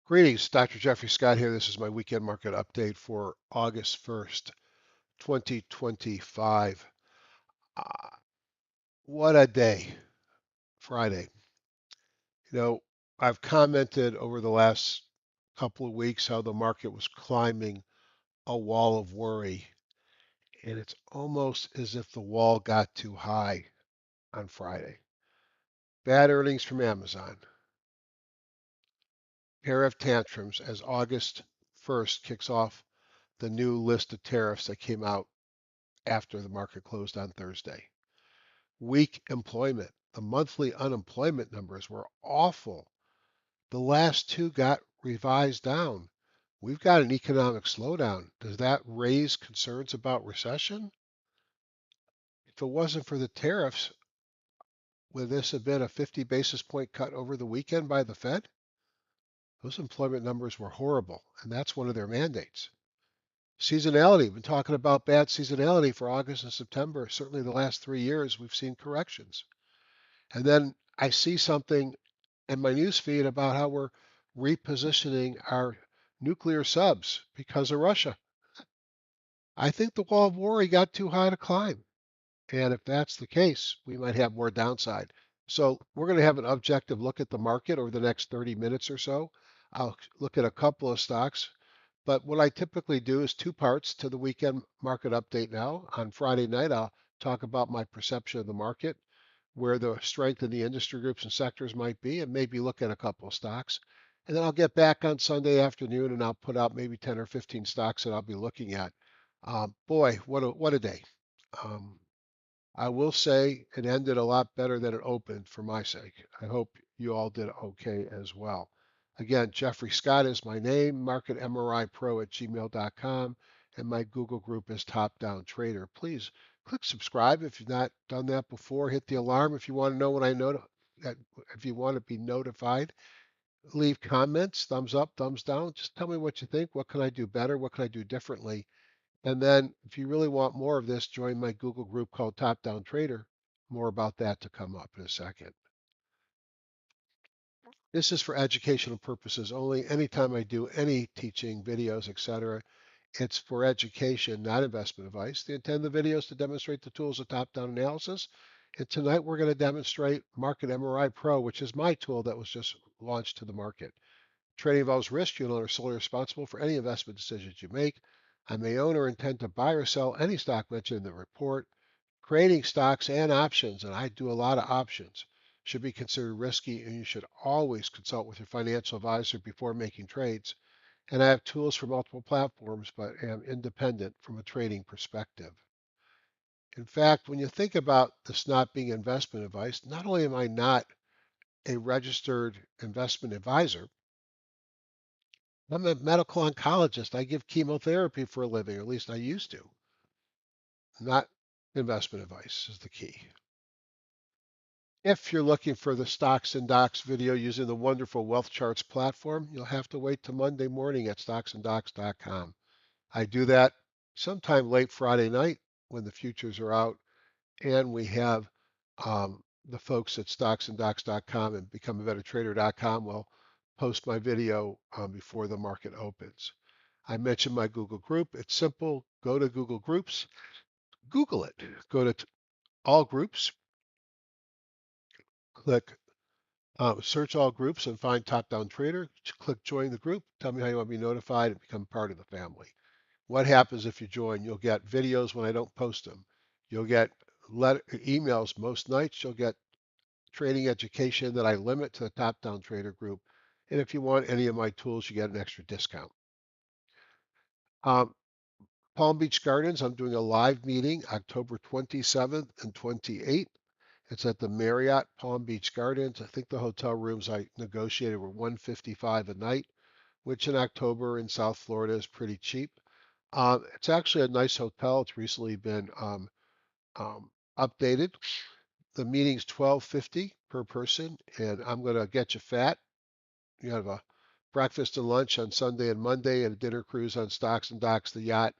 Greetings, Dr. Jeffrey Scott here. This is my weekend market update for August 1st, 2025. Uh, what a day, Friday. You know, I've commented over the last couple of weeks how the market was climbing a wall of worry, and it's almost as if the wall got too high on Friday. Bad earnings from Amazon, tariff tantrums as August 1st kicks off the new list of tariffs that came out after the market closed on Thursday. Weak employment. The monthly unemployment numbers were awful. The last two got revised down. We've got an economic slowdown. Does that raise concerns about recession? If it wasn't for the tariffs, would this have been a 50 basis point cut over the weekend by the Fed? Those employment numbers were horrible, and that's one of their mandates. Seasonality. We've been talking about bad seasonality for August and September. Certainly the last 3 years, we've seen corrections. And then I see something in my news feed about how we're repositioning our nuclear subs because of Russia. I think the wall of worry got too high to climb. And if that's the case, we might have more downside. So we're going to have an objective look at the market over the next 30 minutes or so. I'll look at a couple of stocks. But what I typically do is two parts to the weekend market update now. On Friday night, I'll talk about my perception of the market, where the strength in the industry groups and sectors might be, and maybe look at a couple of stocks. And then I'll get back on Sunday afternoon and I'll put out maybe 10 or 15 stocks that I'll be looking at. Boy, what a day. Um, I will say it ended a lot better than it opened for my sake. I hope you all did okay as well. Again, Jeffrey Scott is my name, marketmripro@gmail.com, and my Google group is Top Down Trader. Please click subscribe if you've not done that before. Hit the alarm if you want to know when I if you want to be notified. Leave comments, thumbs up, thumbs down. Just tell me what you think. What can I do better? What can I do differently? And then if you really want more of this, join my Google group called Top Down Trader. More about that to come up in a second. This is for educational purposes only. Anytime I do any teaching, videos, etc., it's for education, not investment advice. The intent of the video is to demonstrate the tools of top-down analysis. And tonight we're going to demonstrate Market MRI Pro, which is my tool that was just launched to the market. Trading involves risk. You are solely responsible for any investment decisions you make. I may own or intend to buy or sell any stock mentioned in the report. Creating stocks and options, and I do a lot of options, should be considered risky, and you should always consult with your financial advisor before making trades. And I have tools for multiple platforms, but am independent from a trading perspective. In fact, when you think about this not being investment advice, not only am I not a registered investment advisor, I'm a medical oncologist. I give chemotherapy for a living, or at least I used to. Not investment advice is the key. If you're looking for the Stocks and Docs video using the wonderful Wealth Charts platform, you'll have to wait till Monday morning at stocksanddocs.com. I do that sometime late Friday night when the futures are out, and we have the folks at stocksanddocs.com and becomeabettertrader.com will post my video before the market opens. I mentioned my Google group. It's simple. Go to Google Groups, Google it. Go to all groups, click search all groups and find Top Down Trader. Click join the group. Tell me how you want to be notified and become part of the family. What happens if you join? You'll get videos when I don't post them. You'll get emails most nights. You'll get trading education that I limit to the Top Down Trader group. And if you want any of my tools, you get an extra discount. Um, Palm Beach Gardens, I'm doing a live meeting October 27th and 28th. It's at the Marriott Palm Beach Gardens. I think the hotel rooms I negotiated were $155 a night, which in October in South Florida is pretty cheap. It's actually a nice hotel. It's recently been um, updated. The meeting's $12.50 per person, and I'm going to get you fat. You have a breakfast and lunch on Sunday and Monday, and a dinner cruise on Stocks and Docks, the yacht,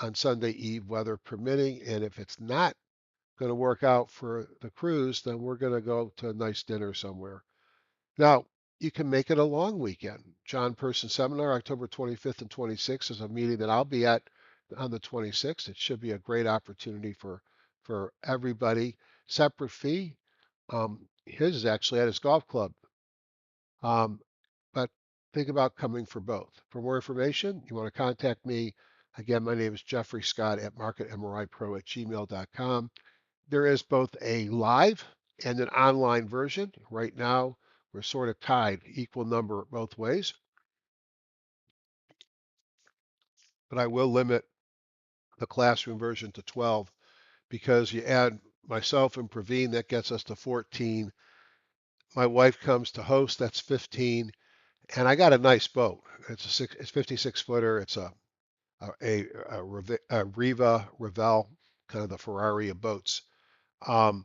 on Sunday Eve, weather permitting. And if it's not going to work out for the cruise, then we're going to go to a nice dinner somewhere. Now, you can make it a long weekend. John Person Seminar, October 25th and 26th is a meeting that I'll be at on the 26th. It should be a great opportunity for everybody. Separate fee. His is actually at his golf club. Um, but think about coming for both. For more information, you want to contact me. Again, my name is Jeffrey Scott at marketmripro@gmail.com. There is both a live and an online version. Right now, we're sort of tied, equal number both ways, but I will limit the classroom version to 12 because you add myself and Praveen, that gets us to 14. My wife comes to host, that's 15. And I got a nice boat. It's 56 footer. It's a Riva Revell, kind of the Ferrari of boats. Um,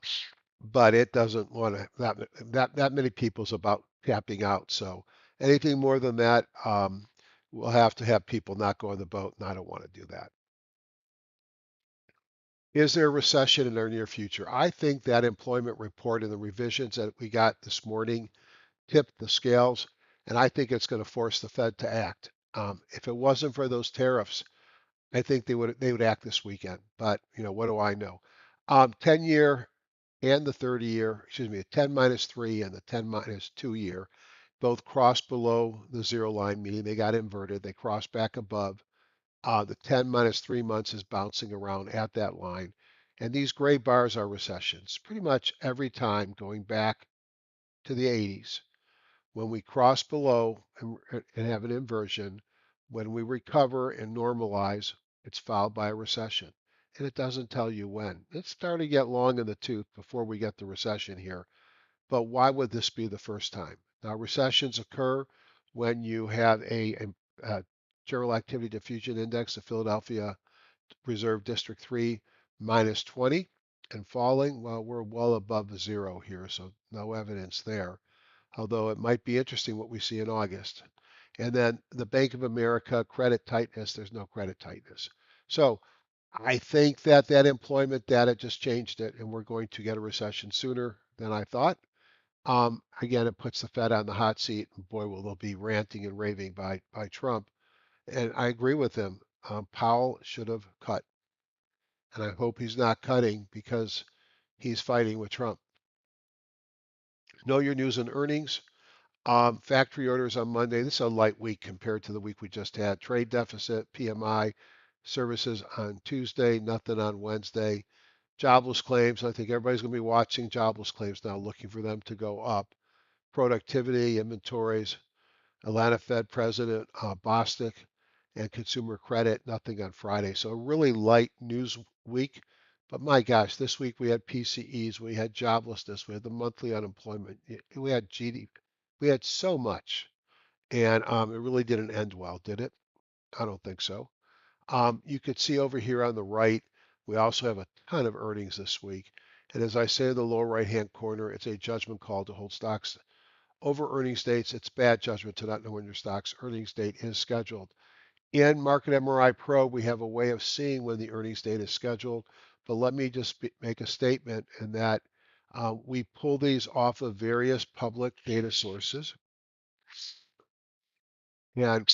but it doesn't want to that many people's about tapping out. So anything more than that, we'll have to have people not go on the boat, and I don't want to do that. Is there a recession in our near future? I think that employment report and the revisions that we got this morning tipped the scales, and I think it's going to force the Fed to act. If it wasn't for those tariffs, I think they would act this weekend. But what do I know? 10-year and the 30-year, excuse me, the 10 minus 3 and the 10 minus 2 year, both crossed below the zero line, meaning they got inverted. They crossed back above. The 10 minus 3 months is bouncing around at that line. And these gray bars are recessions pretty much every time going back to the 80s. When we cross below and have an inversion, when we recover and normalize, it's followed by a recession. And it doesn't tell you when. It's starting to get long in the tooth before we get the recession here. But why would this be the first time? Now, recessions occur when you have a General Activity Diffusion Index of Philadelphia Reserve District 3 minus 20 and falling. Well, we're well above zero here, so no evidence there, although it might be interesting what we see in August. And then the Bank of America credit tightness, there's no credit tightness. So I think that employment data just changed it, and we're going to get a recession sooner than I thought. Again, it puts the Fed on the hot seat, and boy, will they be ranting and raving by Trump. And I agree with him. Powell should have cut, and I hope he's not cutting because he's fighting with Trump. Know your news and earnings. Factory orders on Monday. This is a light week compared to the week we just had. Trade deficit, PMI, services on Tuesday, nothing on Wednesday. Jobless claims. I think everybody's going to be watching jobless claims now, looking for them to go up. Productivity, inventories, Atlanta Fed President Bostic, and consumer credit, nothing on Friday. So a really light news week. But my gosh, this week we had PCEs, we had joblessness, we had the monthly unemployment, we had GDP, we had so much. And it really didn't end well, did it? I don't think so. You could see over here on the right, we also have a ton of earnings this week. And as I say in the lower right-hand corner, it's a judgment call to hold stocks over earnings dates. It's bad judgment to not know when your stock's earnings date is scheduled. In Market MRI Pro, we have a way of seeing when the earnings date is scheduled. But let me just make a statement in that we pull these off of various public data sources. And,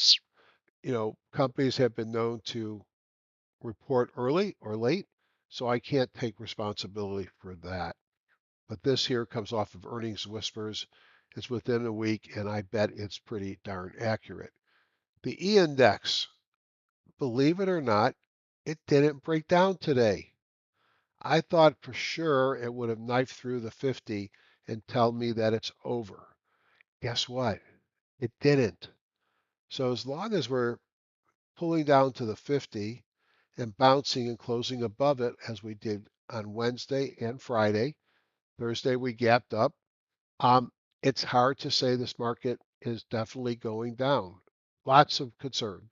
companies have been known to report early or late, so I can't take responsibility for that. But this here comes off of Earnings Whispers. It's within a week, and I bet it's pretty darn accurate. The E index, believe it or not, it didn't break down today. I thought for sure it would have knifed through the 50 and tell me that it's over. Guess what? It didn't. So as long as we're pulling down to the 50 and bouncing and closing above it as we did on Wednesday and Friday, Thursday we gapped up. It's hard to say this market is definitely going down. Lots of concern.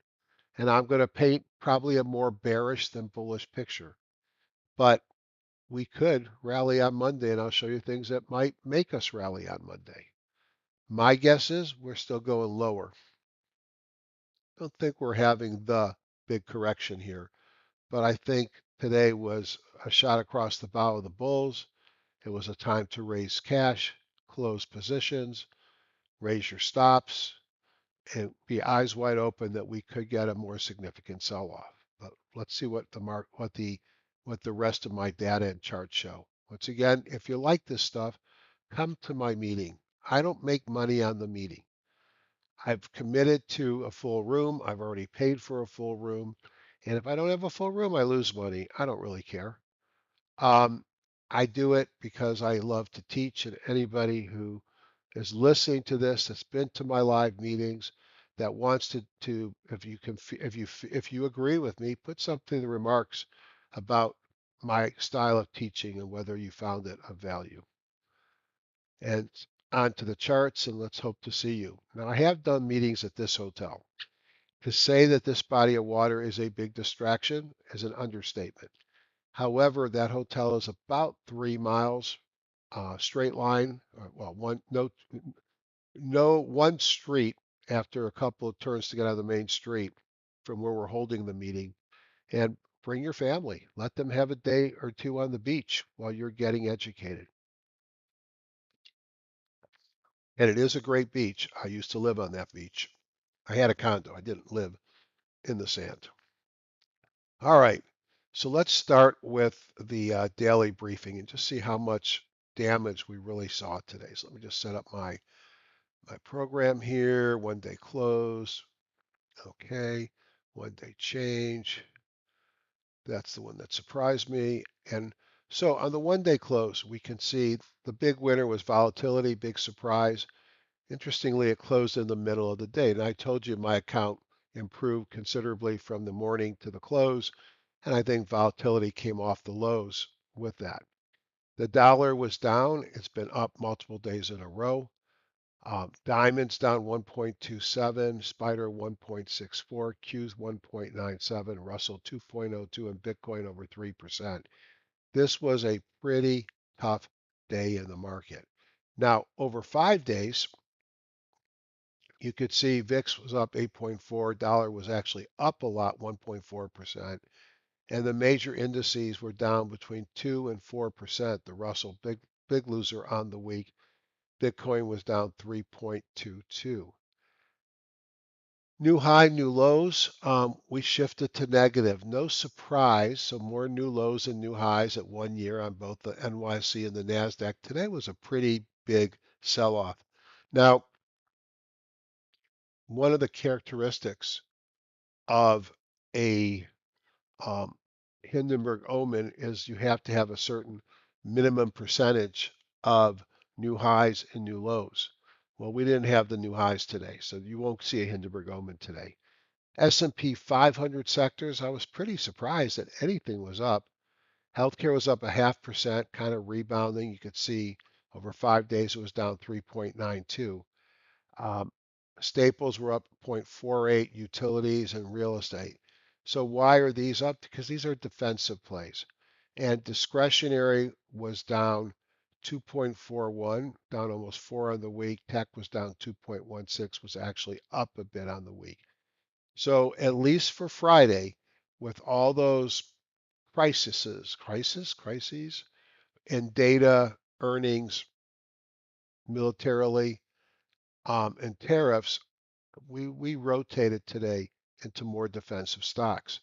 And I'm going to paint probably a more bearish than bullish picture. But we could rally on Monday, and I'll show you things that might make us rally on Monday. My guess is we're still going lower. I don't think we're having the big correction here, but I think today was a shot across the bow of the bulls. It was a time to raise cash, close positions, raise your stops, and be eyes wide open that we could get a more significant sell-off. But let's see what the rest of my data and charts show. Once again, if you like this stuff, come to my meeting. I don't make money on the meeting. I've committed to a full room. I've already paid for a full room. And if I don't have a full room, I lose money. I don't really care. Um, I do it because I love to teach, and anybody who is listening to this that's been to my live meetings that wants to if you can if you agree with me, put something in the remarks about my style of teaching and whether you found it of value. And on to the charts, and let's hope to see you. Now, I have done meetings at this hotel. To say that this body of water is a big distraction is an understatement. However, that hotel is about 3 miles straight line. Well, one street after a couple of turns to get on the main street from where we're holding the meeting. And bring your family. Let them have a day or two on the beach while you're getting educated. And it is a great beach. I used to live on that beach. I had a condo. I didn't live in the sand. All right. So let's start with the daily briefing and just see how much damage we really saw today. So let me just set up my program here. 1 day close. Okay. 1 day change. That's the one that surprised me. And so on the 1 day close, we can see the big winner was volatility, big surprise. Interestingly, it closed in the middle of the day. And I told you my account improved considerably from the morning to the close. And I think volatility came off the lows with that. The dollar was down. It's been up multiple days in a row. Diamonds down 1.27, Spider 1.64, Q's 1.97, Russell 2.02, and Bitcoin over 3%. This was a pretty tough day in the market. Now, over 5 days, you could see VIX was up 8.4, dollar was actually up a lot, 1.4%, and the major indices were down between 2 and 4%. The Russell, big loser on the week. Bitcoin was down 3.22. New high, new lows. We shifted to negative. No surprise. So more new lows and new highs at 1 year on both the NYC and the NASDAQ. Today was a pretty big sell-off. Now, one of the characteristics of a um, Hindenburg omen is you have to have a certain minimum percentage of new highs and new lows. Well, we didn't have the new highs today, so you won't see a Hindenburg omen today. S&P 500 sectors, I was pretty surprised that anything was up. Healthcare was up 0.5%, kind of rebounding. You could see over 5 days it was down 3.92. Um, Staples were up 0.48, utilities and real estate. So why are these up? Because these are defensive plays. And discretionary was down 2.41, down almost 4 on the week. Tech was down 2.16, was actually up a bit on the week. So at least for Friday, with all those crises, and data, earnings, militarily, and tariffs, we rotated today into more defensive stocks.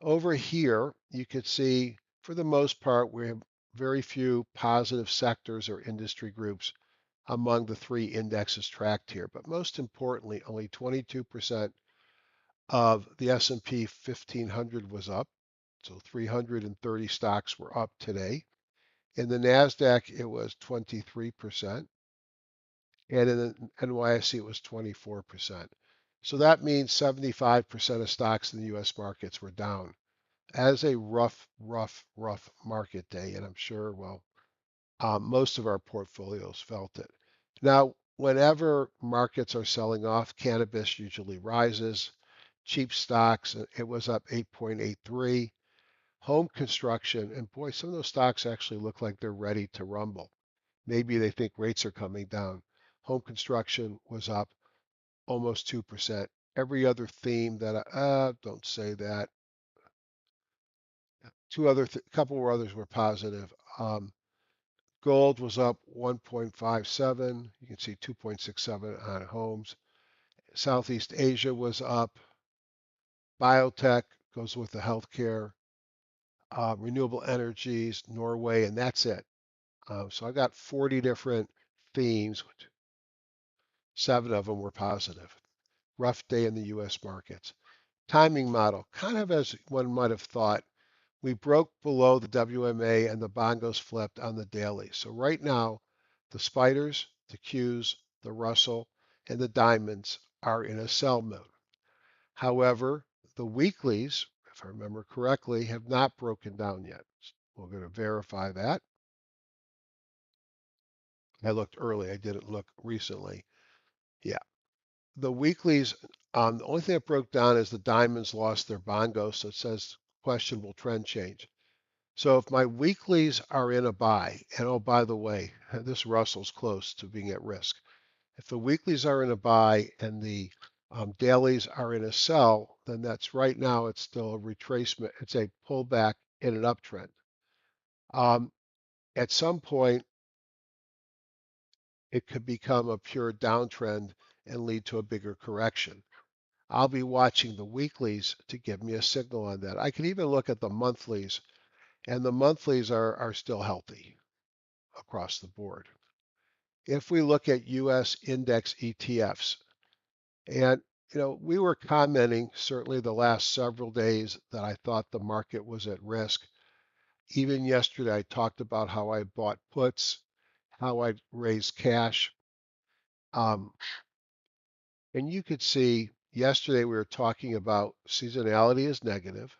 Over here, you could see, for the most part, we have very few positive sectors or industry groups among the three indexes tracked here. But most importantly, only 22% of the S&P 1500 was up. So 330 stocks were up today. In the NASDAQ, it was 23%. And in the NYSE, it was 24%. So that means 75% of stocks in the US markets were down. As a rough market day, and I'm sure, well, most of our portfolios felt it. Now, whenever markets are selling off, cannabis usually rises. Cheap stocks, it was up 8.83. Home construction, and boy, some of those stocks actually look like they're ready to rumble. Maybe they think rates are coming down. Home construction was up almost 2%. Every other theme that don't say that. Couple of others were positive. Gold was up 1.57. You can see 2.67 on homes. Southeast Asia was up. Biotech goes with the healthcare. Renewable energies, Norway, and that's it. So I got 40 different themes. 7 of them were positive. Rough day in the U.S. markets. Timing model, kind of as one might have thought, we broke below the WMA and the bongos flipped on the daily. So right now, the spiders, the Qs, the Russell, and the diamonds are in a sell mode. However, the weeklies, if I remember correctly, have not broken down yet. We're going to verify that. I looked early, I didn't look recently. Yeah, the weeklies, the only thing that broke down is the diamonds lost their bongo, so it says questionable trend change. So if my weeklies are in a buy, and oh, by the way, this Russell's close to being at risk. If the weeklies are in a buy and the dailies are in a sell, then that's right now it's still a retracement. It's a pullback in an uptrend. Um, at some point, it could become a pure downtrend and lead to a bigger correction. I'll be watching the weeklies to give me a signal on that. I can even look at the monthlies, and the monthlies are still healthy across the board. If we look at US index ETFs, and we were commenting certainly the last several days that I thought the market was at risk. Even yesterday, I talked about how I bought puts, how I raised cash. Um, and you could see yesterday we were talking about seasonality is negative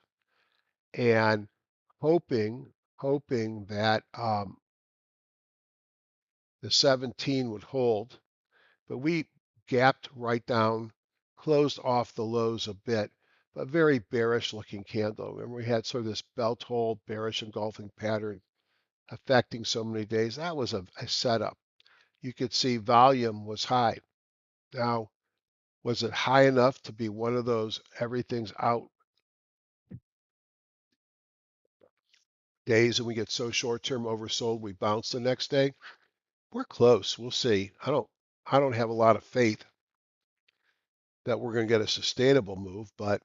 and hoping that the 17 would hold, but we gapped right down, closed off the lows a bit, but very bearish looking candle. Remember, we had sort of this belt hold, bearish engulfing pattern affecting so many days. That was a setup. You could see volume was high. Now, was it high enough to be one of those everything's out days and we get so short-term oversold we bounce the next day? We're close. We'll see. I don't have a lot of faith that we're going to get a sustainable move, but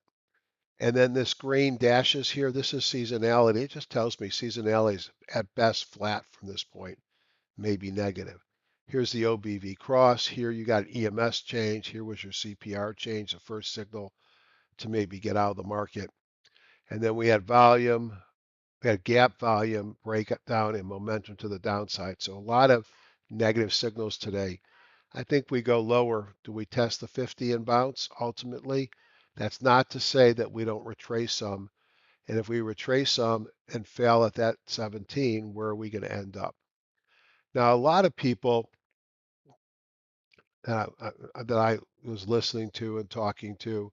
and then this green dashes here, this is seasonality. It just tells me seasonality is at best flat from this point, maybe negative. Here's the OBV cross. Here you got EMS change. Here was your CPR change, the first signal to maybe get out of the market. And then we had volume, we had gap volume, breakdown, and momentum to the downside. So a lot of negative signals today. I think we go lower. Do we test the 50 and bounce ultimately? That's not to say that we don't retrace some. And if we retrace some and fail at that 17, where are we going to end up? Now, a lot of people that I was listening to and talking to,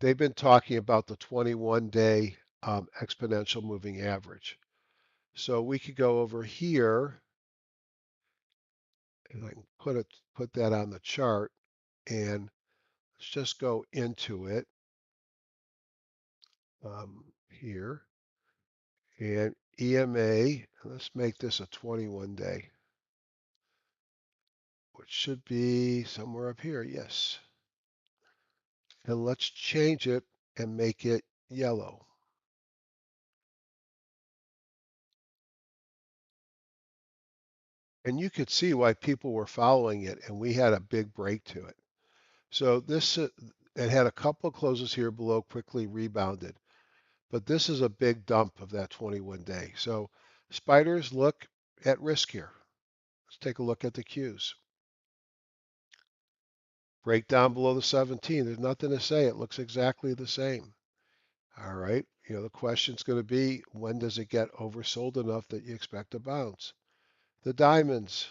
they've been talking about the 21-day exponential moving average. So we could go over here, and I can put that on the chart, and let's just go into it here. And EMA, let's make this a 21-day, which should be somewhere up here, yes. And let's change it and make it yellow. And you could see why people were following it, and we had a big break to it. So this, it had a couple of closes here below, quickly rebounded. But this is a big dump of that 21-day. So spiders look at risk here. Let's take a look at the Qs. Break down below the 17. There's nothing to say. It looks exactly the same. All right. The question's going to be, when does it get oversold enough that you expect a bounce? The diamonds,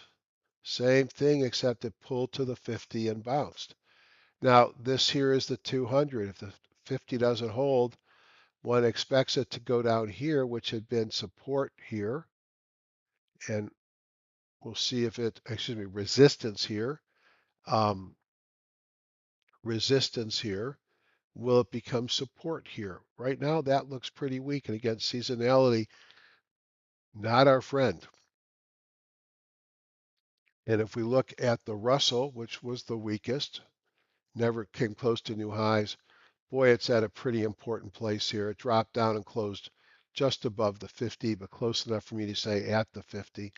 same thing, except it pulled to the 50 and bounced. Now, this here is the 200. If the 50 doesn't hold, one expects it to go down here, which had been support here. And we'll see if resistance here. Resistance here. Will it become support here? Right now, that looks pretty weak. And again, seasonality, not our friend. And if we look at the Russell, which was the weakest, never came close to new highs, boy, it's at a pretty important place here. It dropped down and closed just above the 50, but close enough for me to say at the 50.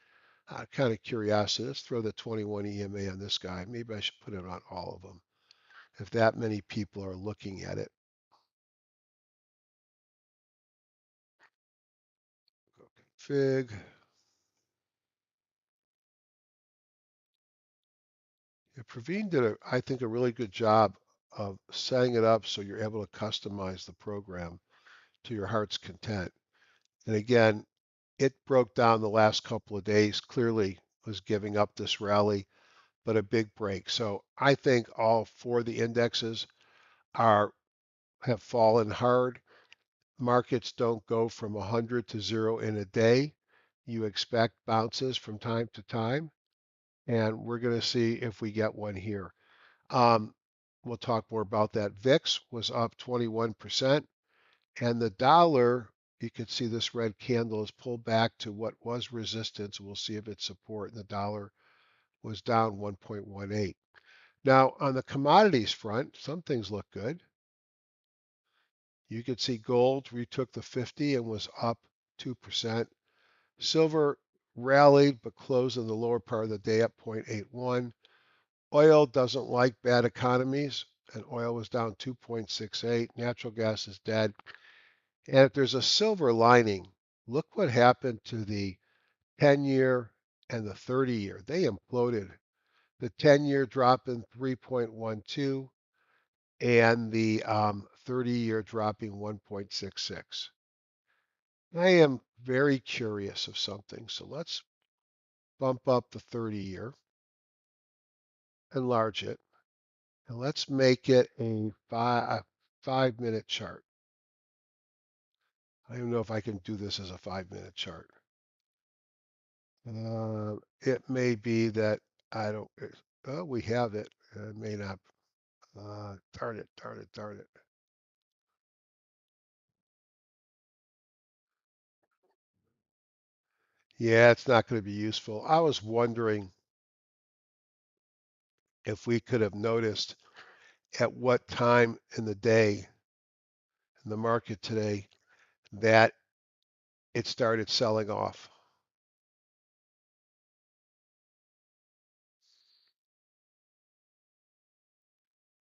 Kind of curiosity. Let's throw the 21 EMA on this guy. Maybe I should put it on all of them if that many people are looking at it. Config. Yeah, Praveen did, I think, a really good job of setting it up so you're able to customize the program to your heart's content. And again, it broke down the last couple of days, clearly was giving up this rally, but a big break. So I think all four of the indexes are have fallen hard. Markets don't go from 100 to 0 in a day. You expect bounces from time to time, and we're going to see if we get one here. Um, we'll talk more about that. VIX was up 21%, and the dollar, you can see this red candle is pulled back to what was resistance. We'll see if it's support. The dollar was down 1.18. Now, on the commodities front, some things look good. You could see gold retook the 50 and was up 2%. Silver rallied but closed in the lower part of the day up 0.81. Oil doesn't like bad economies, and oil was down 2.68. Natural gas is dead. And if there's a silver lining, look what happened to the 10-year and the 30-year. They imploded. The 10-year dropping 3.12 and the 30-year dropping 1.66. I am very curious of something. So let's bump up the 30-year, enlarge it, and let's make it a 5-minute chart. I don't even know if I can do this as a 5-minute chart. It may be that I don't, oh, we have it. It may not. Darn it, darn it, darn it. Yeah, it's not going to be useful. I was wondering if we could have noticed at what time in the day in the market today that it started selling off.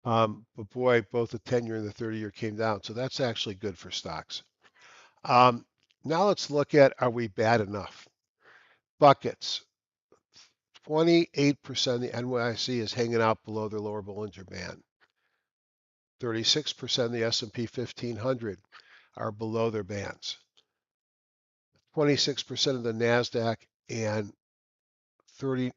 But boy, both the 10-year and the 30-year came down. So that's actually good for stocks. Um, now let's look at, are we bad enough? Buckets. 28% of the NYSE is hanging out below their lower Bollinger Band. 36% of the S&P 1500 are below their bands. 26% of the NASDAQ and 30, is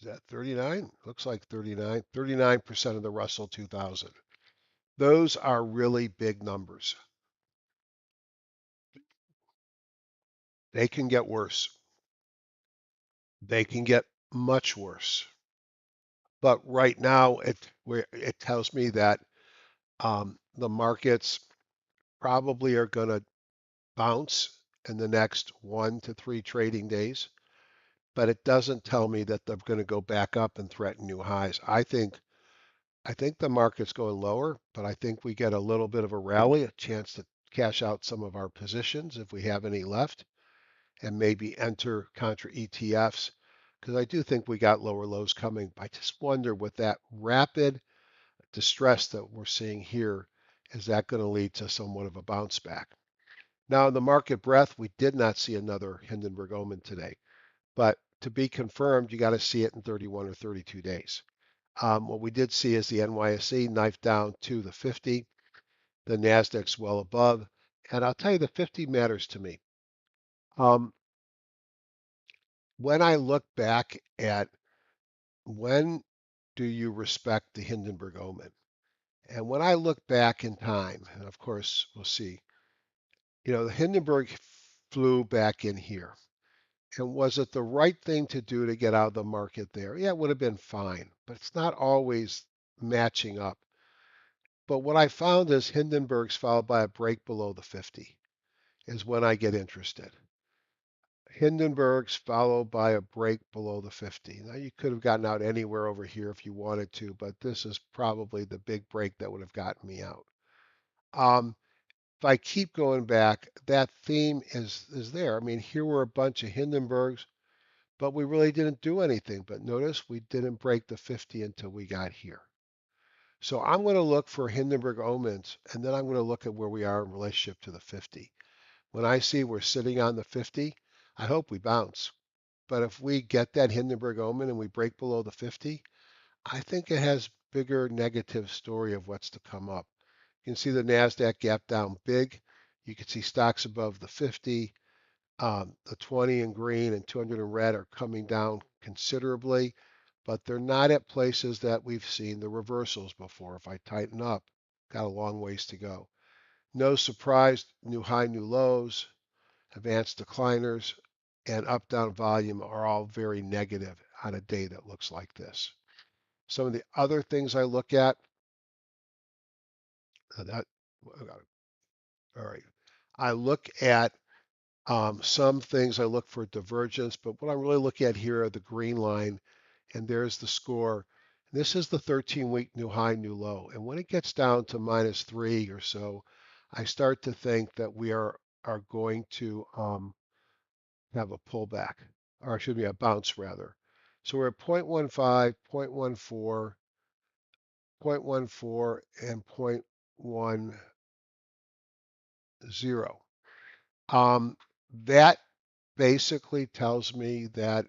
that 39? Looks like 39. 39% of the Russell 2000. Those are really big numbers. They can get worse. They can get much worse. But right now, it tells me that the markets probably are going to bounce in the next 1 to 3 trading days, but it doesn't tell me that they're going to go back up and threaten new highs. I think the market's going lower, but I think we get a little bit of a rally, a chance to cash out some of our positions if we have any left, and maybe enter contra ETFs because I do think we got lower lows coming. I just wonder with that rapid distress that we're seeing here, is that going to lead to somewhat of a bounce back? Now, in the market breadth, we did not see another Hindenburg Omen today, but to be confirmed, you got to see it in 31 or 32 days. What we did see is the NYSE knife down to the 50, the Nasdaq's well above, and I'll tell you the 50 matters to me. Um, when I look back at when do you respect the Hindenburg Omen, and when I look back in time, and of course we'll see, the Hindenburg flew back in here. And was it the right thing to do to get out of the market there? Yeah, it would have been fine, but it's not always matching up. But what I found is Hindenburg's followed by a break below the 50 is when I get interested. Hindenburg's followed by a break below the 50. Now you could have gotten out anywhere over here if you wanted to, but this is probably the big break that would have gotten me out. If I keep going back, that theme is there. I mean, here were a bunch of Hindenburgs, but we really didn't do anything. But notice we didn't break the 50 until we got here. So I'm going to look for Hindenburg omens, and then I'm going to look at where we are in relationship to the 50. When I see we're sitting on the 50, I hope we bounce. But if we get that Hindenburg omen and we break below the 50, I think it has bigger negative story of what's to come up. You can see the NASDAQ gap down big. You can see stocks above the 50. The 20 in green and 200 in red are coming down considerably, but they're not at places that we've seen the reversals before. If I tighten up, got a long ways to go. No surprise, new high, new lows, advanced decliners, and up-down volume are all very negative on a day that looks like this. Some of the other things I look at, that, all right, I look at some things I look for divergence, but what I'm really looking at here are the green line, and there's the score. This is the 13-week new high, new low. And when it gets down to -3 or so, I start to think that we are going to have a pullback, or excuse me, a bounce rather. So we're at 0.15, 0.14, 0.14, and 0.10. That basically tells me that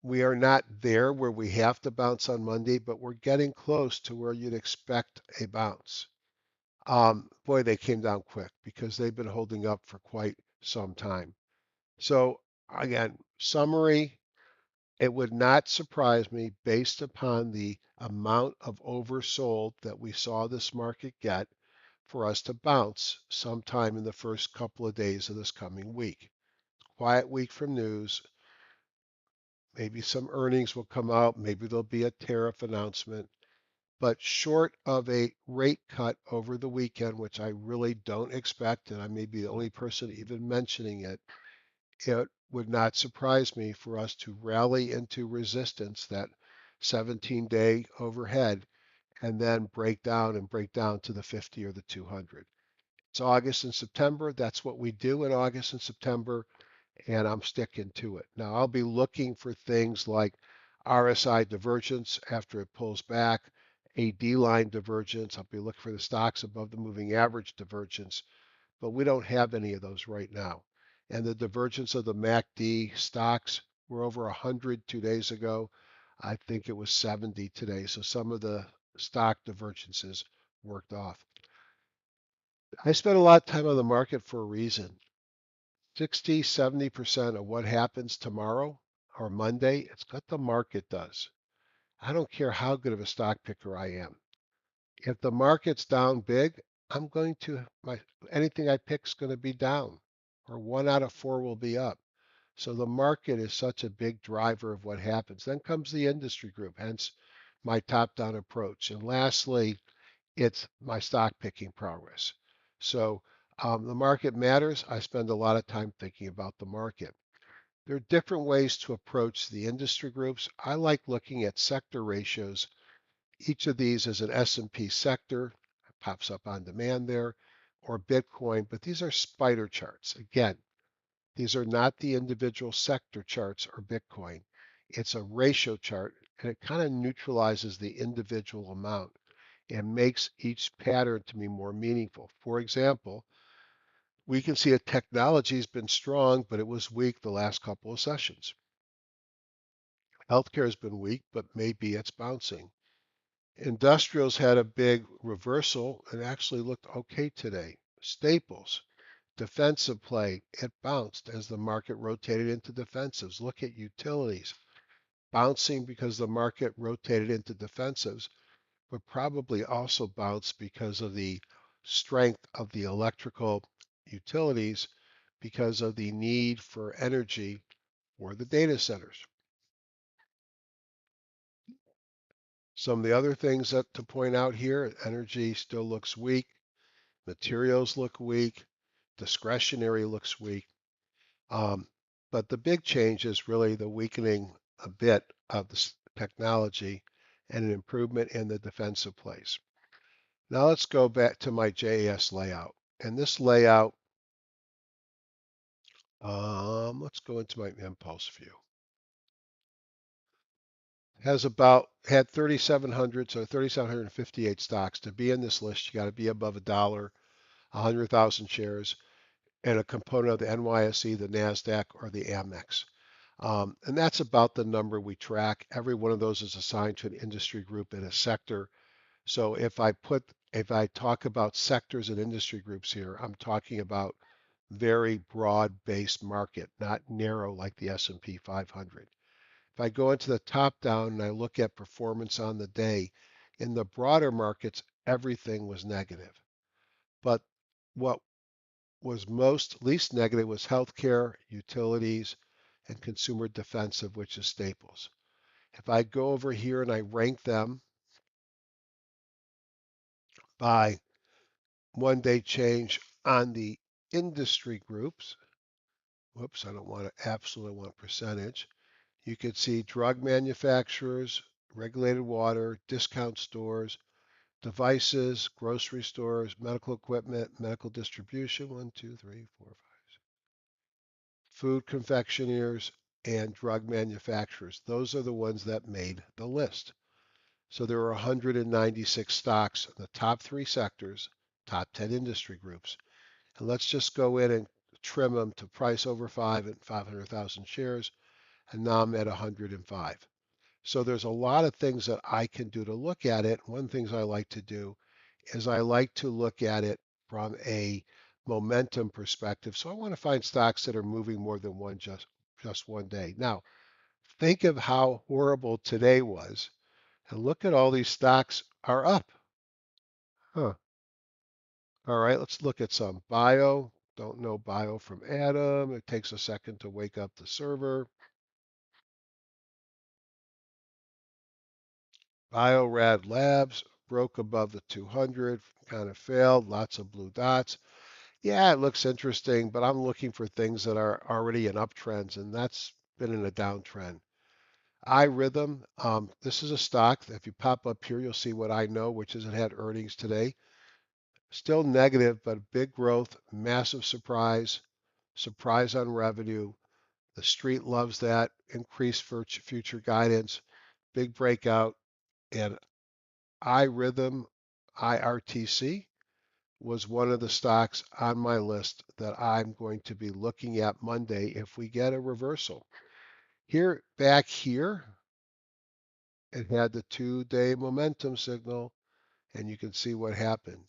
we are not there where we have to bounce on Monday, but we're getting close to where you'd expect a bounce. Boy, they came down quick because they've been holding up for quite some time. So again, summary, it would not surprise me based upon the amount of oversold that we saw this market get for us to bounce sometime in the first couple of days of this coming week. Quiet week from news. Maybe some earnings will come out. Maybe there'll be a tariff announcement. But short of a rate cut over the weekend, which I really don't expect, and I may be the only person even mentioning it, it would not surprise me for us to rally into resistance, that 17-day overhead, and then break down to the 50 or the 200. It's August and September. That's what we do in August and September, and I'm sticking to it. Now, I'll be looking for things like RSI divergence after it pulls back, AD line divergence. I'll be looking for the stocks above the moving average divergence, but we don't have any of those right now. And the divergence of the MACD stocks were over 100 2 days ago. I think it was 70 today. So some of the stock divergences worked off. I spent a lot of time on the market for a reason. 60, 70% of what happens tomorrow or Monday, it's what the market does. I don't care how good of a stock picker I am. If the market's down big, I'm going to, anything I pick is going to be down, or 1 out of 4 will be up. So the market is such a big driver of what happens. Then comes the industry group, hence my top-down approach. And lastly, it's my stock picking progress. So the market matters. I spend a lot of time thinking about the market. There are different ways to approach the industry groups. I like looking at sector ratios. Each of these is an S&P sector. It pops up on demand there, or Bitcoin, but these are spider charts. Again, these are not the individual sector charts or Bitcoin. It's a ratio chart, and it kind of neutralizes the individual amount and makes each pattern to be more meaningful. For example, we can see that technology has been strong, but it was weak the last couple of sessions. Healthcare has been weak, but maybe it's bouncing. Industrials had a big reversal and actually looked okay today. Staples, defensive play, it bounced as the market rotated into defensives. Look at utilities, bouncing because the market rotated into defensives, but probably also bounce because of the strength of the electrical utilities because of the need for energy for the data centers. Some of the other things that to point out here, energy still looks weak, materials look weak, discretionary looks weak. But the big change is really the weakening a bit of the technology and an improvement in the defensive plays. Now let's go back to my JAS layout. And this layout, let's go into my impulse view. Had 3,700, so 3,758 stocks. To be in this list, you got to be above $1, 100,000 shares, and a component of the NYSE, the NASDAQ, or the Amex. And that's about the number we track. Every one of those is assigned to an industry group in a sector. So if I talk about sectors and industry groups here, I'm talking about very broad-based market, not narrow like the S&P 500. If I go into the top down and I look at performance on the day, in the broader markets, everything was negative. But what was least negative was healthcare, utilities, and consumer defensive, which is staples. If I go over here and I rank them by 1 day change on the industry groups, whoops, I don't want to absolutely want percentage. You could see drug manufacturers, regulated water, discount stores, devices, grocery stores, medical equipment, medical distribution, 1, 2, 3, 4, 5, food confectioners, and drug manufacturers. Those are the ones that made the list. So there were 196 stocks in the top three sectors, top 10 industry groups. And let's just go in and trim them to price over 5 and 500,000 shares. And now I'm at 105. So there's a lot of things that I can do to look at it. One of the things I like to do is I like to look at it from a momentum perspective. So I want to find stocks that are moving more than just 1 day. Now, think of how horrible today was, and look at all these stocks are up. Huh. All right, let's look at some bio. Don't know bio from Adam. It takes a second to wake up the server. Biorad Labs broke above the 200, kind of failed, lots of blue dots. Yeah, it looks interesting, but I'm looking for things that are already in uptrends, and that's been in a downtrend. iRhythm, this is a stock that if you pop up here, you'll see what I know, which is it had earnings today. Still negative, but big growth, massive surprise, surprise on revenue. The street loves that, increased for future guidance, big breakout, and iRhythm, IRTC, was one of the stocks on my list that I'm going to be looking at Monday if we get a reversal. Here, back here, it had the 2 day momentum signal, and you can see what happened.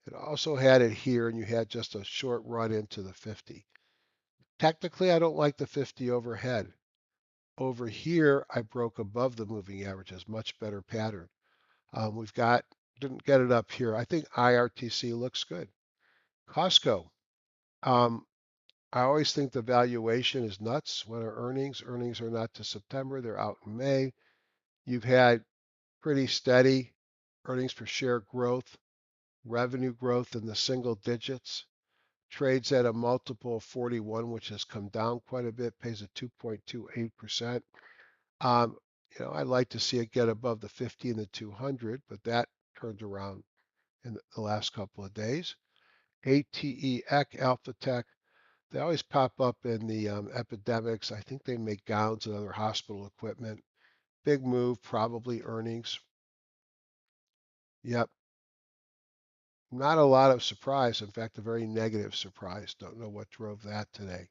It also had it here, and you had just a short run into the 50. Technically, I don't like the 50 overhead. Over here, I broke above the moving averages, much better pattern. Didn't get it up here. I think IRTC looks good. Costco. Um, I always think the valuation is nuts. What are earnings? Earnings are not to September, they're out in May. You've had pretty steady earnings per share growth, revenue growth in the single digits, trades at a multiple of 41, which has come down quite a bit, pays a 2.28%. I'd like to see it get above the 50 and the 200, but that turned around in the last couple of days. ATEC, Alphatech, they always pop up in the epidemics. I think they make gowns and other hospital equipment. Big move, probably earnings. Yep. Not a lot of surprise. In fact, a very negative surprise. Don't know what drove that today.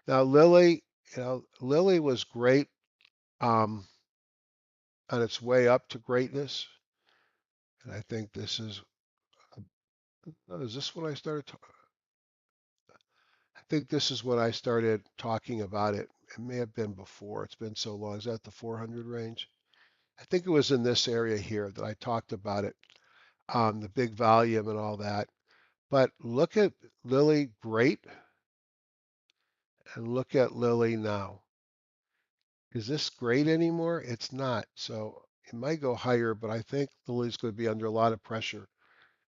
Now, Lilly, Lilly was great um, on its way up to greatness. And I think this is this when I started? I think this is when I started talking about it. It may have been before. It's been so long. Is that the 400 range? I think it was in this area here that I talked about it, the big volume and all that. But look at Lilly great and look at Lilly now. Is this great anymore? It's not. So it might go higher, but I think Lilly's going to be under a lot of pressure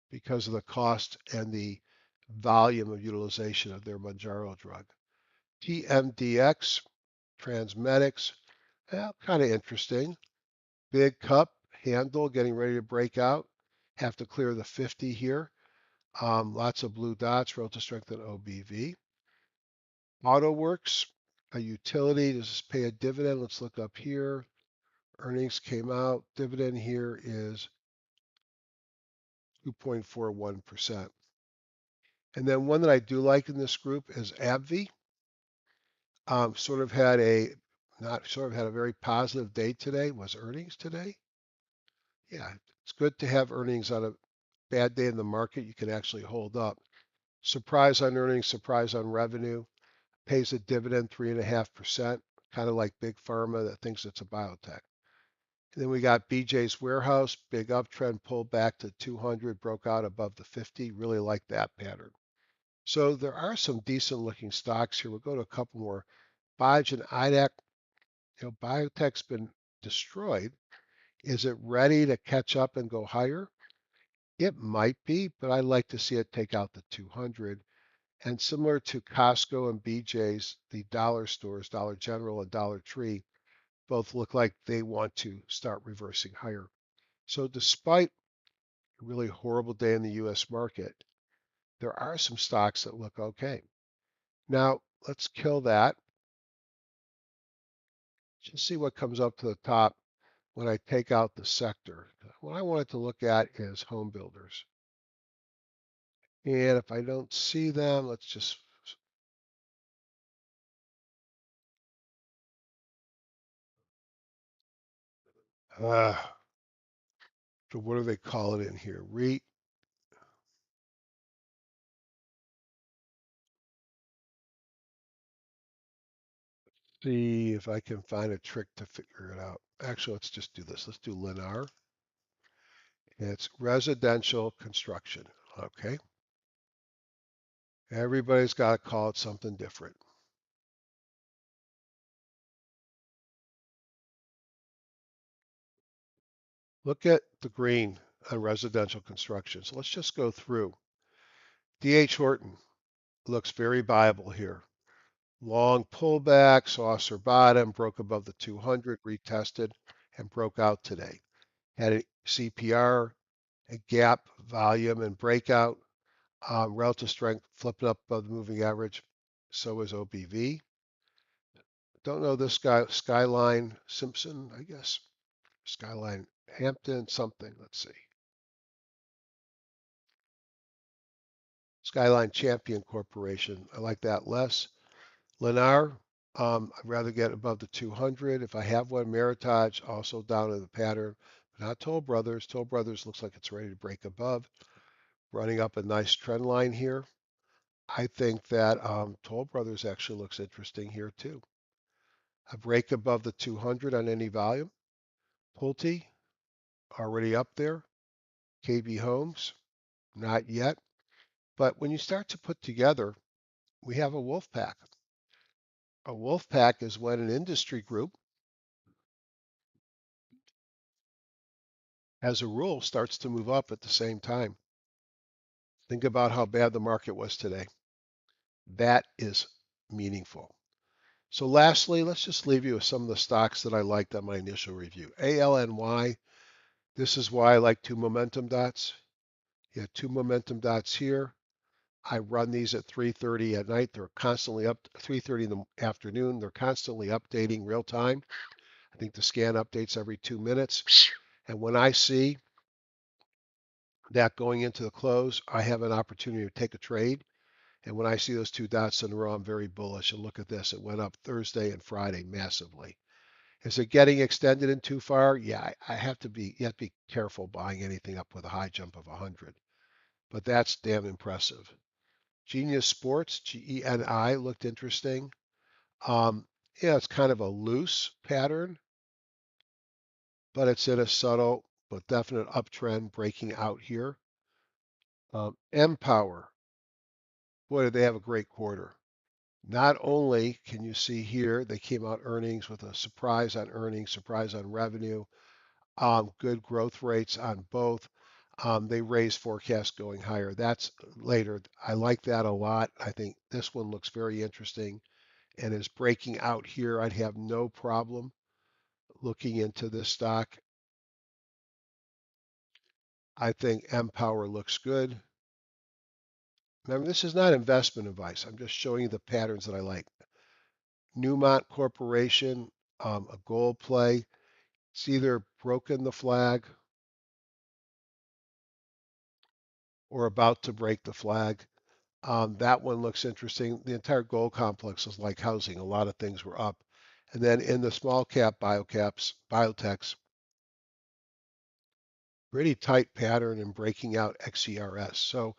because of the cost and the volume of utilization of their Mounjaro drug. TMDX, Transmedics, kind of interesting. Big cup handle getting ready to break out. Have to clear the 50 here. Lots of blue dots, relative strength and OBV. AutoWorks, a utility. Does this pay a dividend? Let's look up here. Earnings came out. Dividend here is 2.41%. And then one that I do like in this group is AbbVie. Sort of had a very positive day today. Was earnings today? Yeah, it's good to have earnings on a bad day in the market. You can actually hold up. Surprise on earnings, surprise on revenue. Pays a dividend 3.5%, kind of like Big Pharma that thinks it's a biotech. And then we got BJ's Warehouse, big uptrend, pulled back to 200, broke out above the 50. Really like that pattern. So there are some decent looking stocks here. We'll go to a couple more. Biogen IDEC, biotech's been destroyed. Is it ready to catch up and go higher? It might be, but I'd like to see it take out the 200. And similar to Costco and BJ's, the dollar stores, Dollar General and Dollar Tree, both look like they want to start reversing higher. So despite a really horrible day in the US market, there are some stocks that look okay. Now, let's kill that. Just see what comes up to the top when I take out the sector. What I wanted to look at is home builders. And if I don't see them, let's just uh, so what do they call it in here? REIT. See if I can find a trick to figure it out. Actually, let's just do this. Let's do Lennar. It's residential construction. Okay. Everybody's got to call it something different. Look at the green on residential construction. So let's just go through. D.H. Horton looks very viable here. Long pullback, saucer bottom, broke above the 200, retested, and broke out today. Had a CPR, a gap, volume, and breakout. Relative strength flipping up above the moving average. So is OBV. Don't know this guy, Skyline Simpson, I guess. Skyline Hampton, something. Let's see. Skyline Champion Corporation. I like that less. Lennar, I'd rather get above the 200. If I have one, Meritage, also down in the pattern. But not Toll Brothers. Toll Brothers looks like it's ready to break above. Running up a nice trend line here. I think that Toll Brothers actually looks interesting here too. A break above the 200 on any volume. Pulte, already up there. KB Homes, not yet. But when you start to put together, we have a wolf pack. A wolf pack is when an industry group, as a rule, starts to move up at the same time. Think about how bad the market was today. That is meaningful. So lastly, let's just leave you with some of the stocks that I liked on my initial review. ALNY, this is why I like two momentum dots. You have two momentum dots here. I run these at 3:30 at night. They're constantly up, 3:30 in the afternoon. They're constantly updating real time. I think the scan updates every 2 minutes. And when I see that going into the close, I have an opportunity to take a trade. And when I see those two dots in a row, I'm very bullish. And look at this. It went up Thursday and Friday massively. Is it getting extended in too far? Yeah, you have to be careful buying anything up with a high jump of 100. But that's damn impressive. Genius Sports, GENI, looked interesting. Yeah, it's kind of a loose pattern, but it's in a subtle but definite uptrend breaking out here. Empower, boy, did they have a great quarter. Not only can you see here, they came out earnings with a surprise on earnings, surprise on revenue, good growth rates on both. They raised forecasts going higher. That's later. I like that a lot. I think this one looks very interesting. and is breaking out here, I'd have no problem looking into this stock. I think Empower looks good. Remember, this is not investment advice. I'm just showing you the patterns that I like. Newmont Corporation, a gold play. It's either broken the flag or about to break the flag. That one looks interesting. The entire gold complex is like housing. A lot of things were up. And then in the small cap biotechs, pretty tight pattern and breaking out XERS. So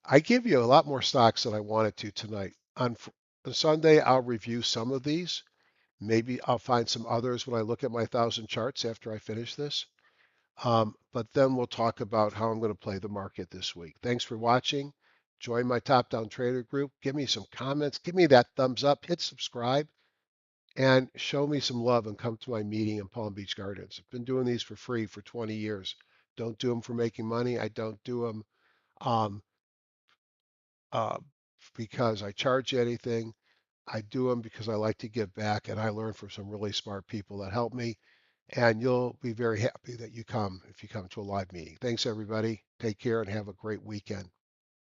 I give you a lot more stocks than I wanted to tonight. On Sunday, I'll review some of these. Maybe I'll find some others when I look at my 1,000 charts after I finish this. But then we'll talk about how I'm going to play the market this week. Thanks for watching. Join my top down trader group. Give me some comments. Give me that thumbs up. Hit subscribe and show me some love and come to my meeting in Palm Beach Gardens. I've been doing these for free for 20 years. Don't do them for making money. I don't do them um, uh, because I charge you anything. I do them because I like to give back and I learn from some really smart people that help me. And you'll be very happy that you come if you come to a live meeting. Thanks, everybody. Take care and have a great weekend.